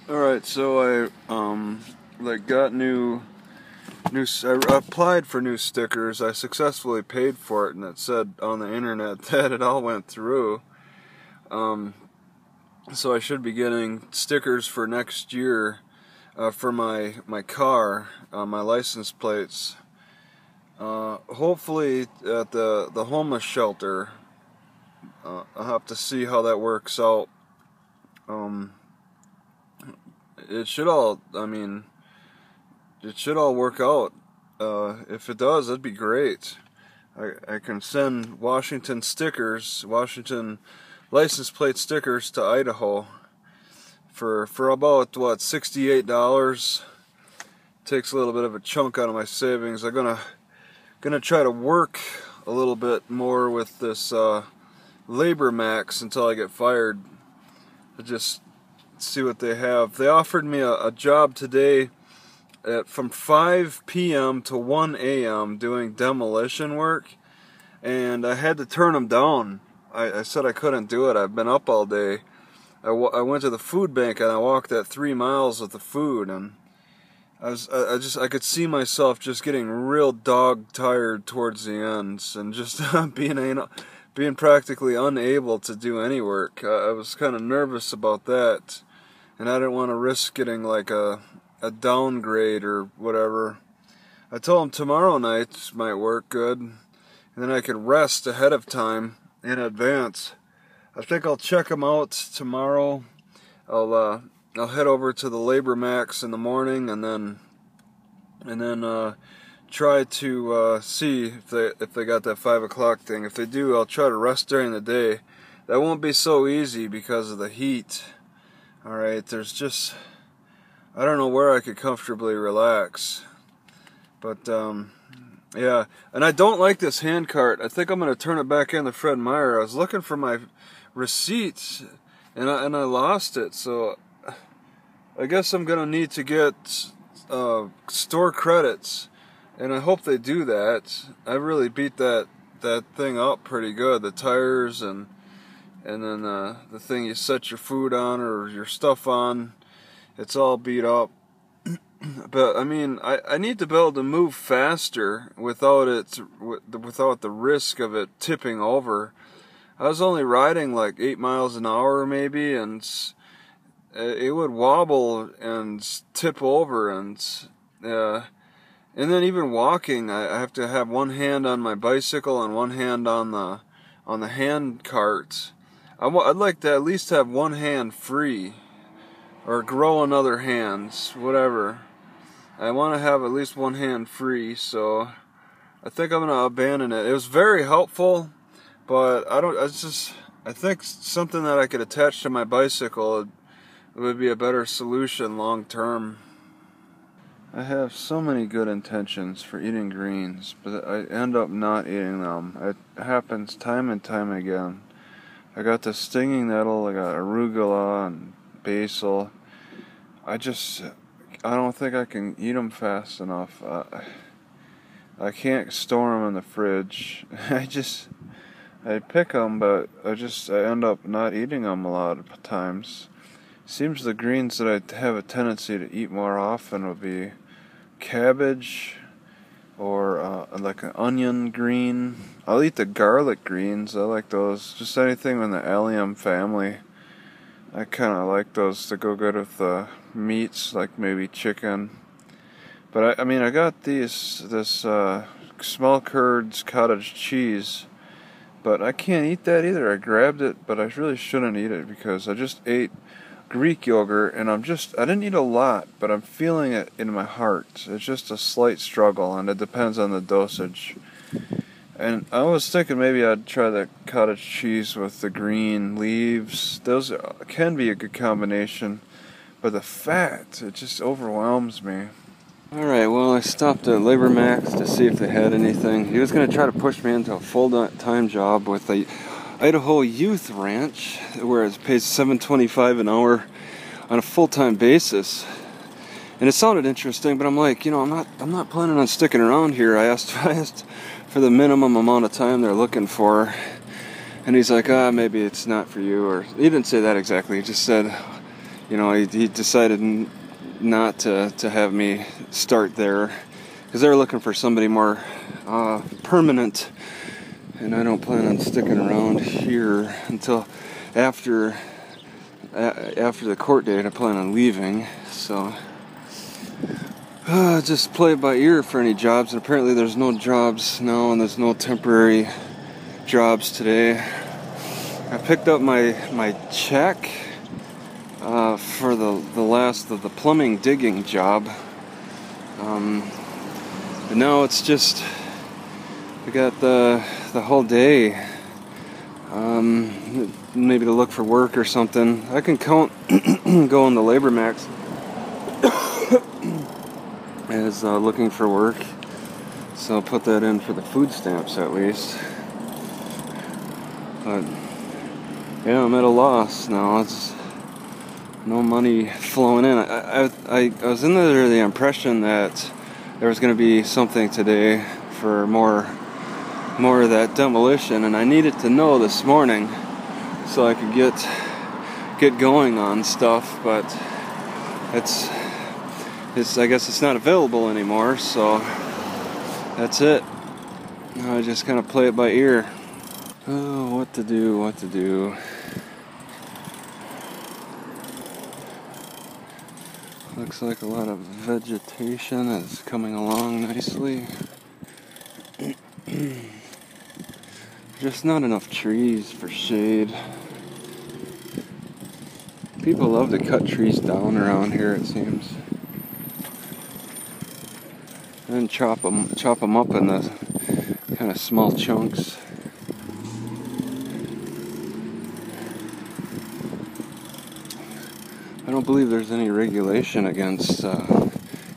Alright, so got I applied for new stickers. I successfully paid for it, and it said on the internet that it all went through. So I should be getting stickers for next year for my car, my license plates. Hopefully at the homeless shelter. I'll have to see how that works out. It should all work out. If it does, that'd be great. I can send Washington license plate stickers to Idaho for about what, $68. Takes a little bit of a chunk out of my savings. I'm gonna try to work a little bit more with this labor max until I get fired. To just see what they have. They offered me a job today from 5 p.m. to 1 a.m. doing demolition work, and I had to turn them down. I said I couldn't do it. I've been up all day. I went to the food bank and I walked that 3 miles with the food, and I could see myself just getting real dog tired towards the ends and just being practically unable to do any work. I was kind of nervous about that, and I didn't want to risk getting like a downgrade or whatever. I told him tomorrow night might work good, and then I could rest ahead of time in advance. I think I'll check them out tomorrow. I'll head over to the Labor Max in the morning, and then try to see if they got that 5 o'clock thing. If they do, I'll try to rest during the day. That won't be so easy because of the heat. Alright, there's just, I don't know where I could comfortably relax. But yeah, and I don't like this hand cart. I think I'm going to turn it back into Fred Meyer. I was looking for my receipts and I lost it, so I guess I'm going to need to get store credits, and I hope they do that. I really beat that thing up pretty good. The tires and then the thing you set your food on or your stuff on, it's all beat up. But I mean, I need to be able to move faster without the risk of it tipping over. I was only riding like 8 miles an hour maybe, and it would wobble and tip over, and then even walking, I have to have one hand on my bicycle and one hand on the hand cart. I'd like to at least have one hand free, or grow another hand, whatever. I want to have at least one hand free, so I think I'm going to abandon it. It was very helpful, but I think something that I could attach to my bicycle would be a better solution long term. I have so many good intentions for eating greens, but I end up not eating them. It happens time and time again. I got the stinging nettle, I got arugula and basil. I don't think I can eat them fast enough. I can't store them in the fridge. I pick them, but I end up not eating them a lot of times. Seems the greens that I have a tendency to eat more often would be cabbage or like an onion green. I'll eat the garlic greens. I like those. Just anything in the allium family. I kind of like those to go good with the meats, like maybe chicken. But I got this small curds cottage cheese, but I can't eat that either. I grabbed it, but I really shouldn't eat it because I just ate Greek yogurt, and I didn't eat a lot, but I'm feeling it in my heart. It's just a slight struggle, and it depends on the dosage. And I was thinking maybe I'd try the cottage cheese with the green leaves. Those can be a good combination, but the fat, it just overwhelms me. Alright, well, I stopped at Labor Max to see if they had anything. He was going to try to push me into a full-time job with the Idaho Youth Ranch, where it pays $7.25 an hour on a full-time basis. And it sounded interesting, but I'm like, I'm not planning on sticking around here. I asked for the minimum amount of time they're looking for, and he's like, maybe it's not for you, or he didn't say that exactly. He just said, you know, he decided not to have me start there because they were looking for somebody more permanent, and I don't plan on sticking around here until after the court date. I plan on leaving, so just play it by ear for any jobs. And apparently there's no jobs now, and there's no temporary jobs today. I picked up my check for the last of the plumbing digging job. But now it's just, I got the whole day. Maybe to look for work or something. I can count going to Labor Max as looking for work. So I'll put that in for the food stamps at least. But yeah, I'm at a loss now. It's no money flowing in. I was under the impression that there was going to be something today for more of that demolition, and I needed to know this morning so I could get going on stuff, but it's I guess it's not available anymore, so that's it. Now I just kind of play it by ear. Oh, what to do. Looks like a lot of vegetation is coming along nicely. Just not enough trees for shade. People love to cut trees down around here, it seems, and then chop them up in the kind of small chunks. I don't believe there's any regulation against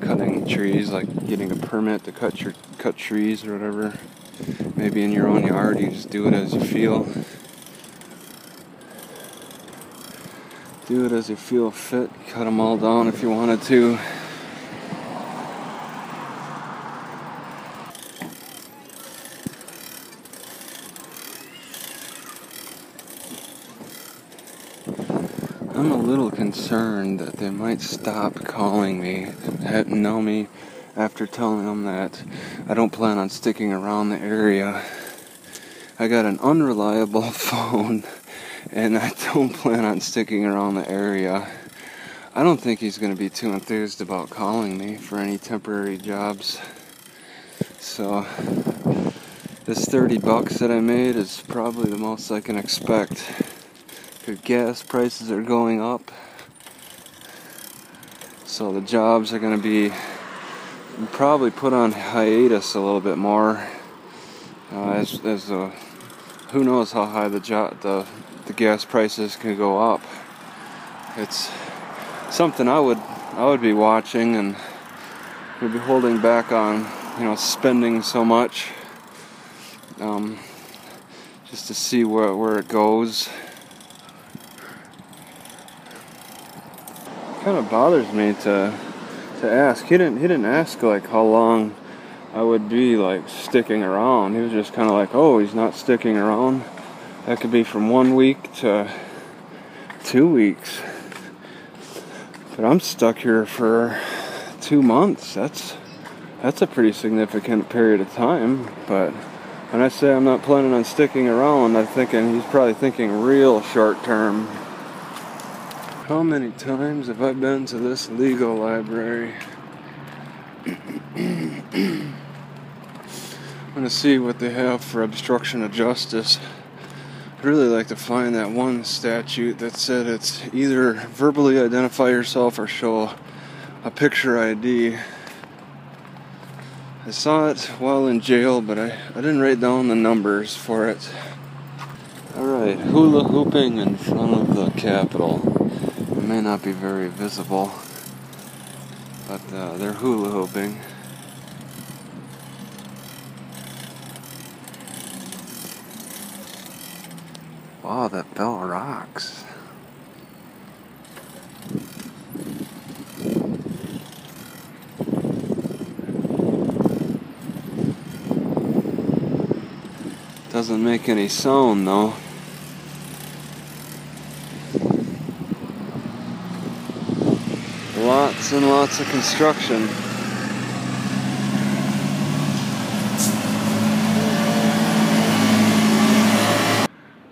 cutting trees, like getting a permit to cut trees or whatever. Maybe in your own yard, you just do it as you feel. Do it as you feel fit. Cut them all down if you wanted to. I'm a little concerned that they might stop calling me and know me after telling them that I don't plan on sticking around the area. I got an unreliable phone, and I don't plan on sticking around the area. I don't think he's going to be too enthused about calling me for any temporary jobs. So this $30 that I made is probably the most I can expect. Because gas prices are going up, so the jobs are going to be probably put on hiatus a little bit more. Who knows how high the gas prices can go up. It's something I would be watching, and would be holding back on, spending so much, just to see where it goes. Kind of bothers me to ask. He didn't ask like how long I would be like sticking around. He was just kind of like, oh, he's not sticking around. That could be from 1 week to 2 weeks. But I'm stuck here for 2 months. That's a pretty significant period of time. But when I say I'm not planning on sticking around, he's probably thinking real short term. How many times have I been to this legal library? I'm going to see what they have for obstruction of justice. I'd really like to find that one statute that said it's either verbally identify yourself or show a picture ID. I saw it while in jail, but I didn't write down the numbers for it. Alright, hula hooping in front of the Capitol. It may not be very visible, but they're hula hooping. Wow, that bell rocks. Doesn't make any sound though. Lots and lots of construction.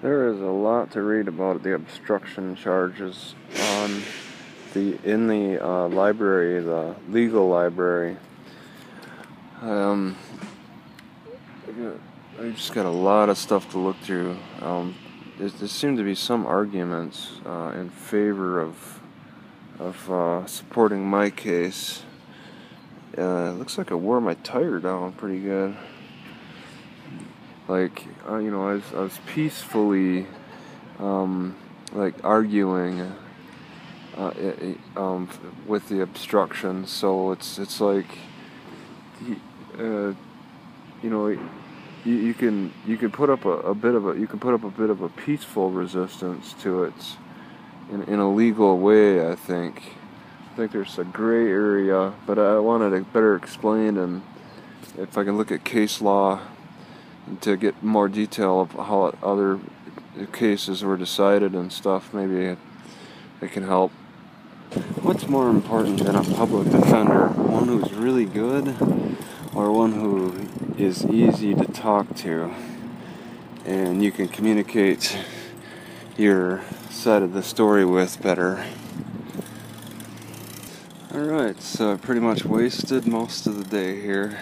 There is a lot to read about the obstruction charges in the library, the legal library. I just got a lot of stuff to look through. There seem to be some arguments in favor of supporting my case. It looks like I wore my tire down pretty good. Like, I was peacefully, arguing, with the obstruction. So it's like, you can put up a bit of a peaceful resistance to it in a legal way. I think there's a gray area, but I wanted to better explain, and if I can look at case law to get more detail of how other cases were decided and stuff, maybe it can help. What's more important than a public defender? One who's really good, or one who is easy to talk to and you can communicate your side of the story with better? Alright, so I pretty much wasted most of the day here.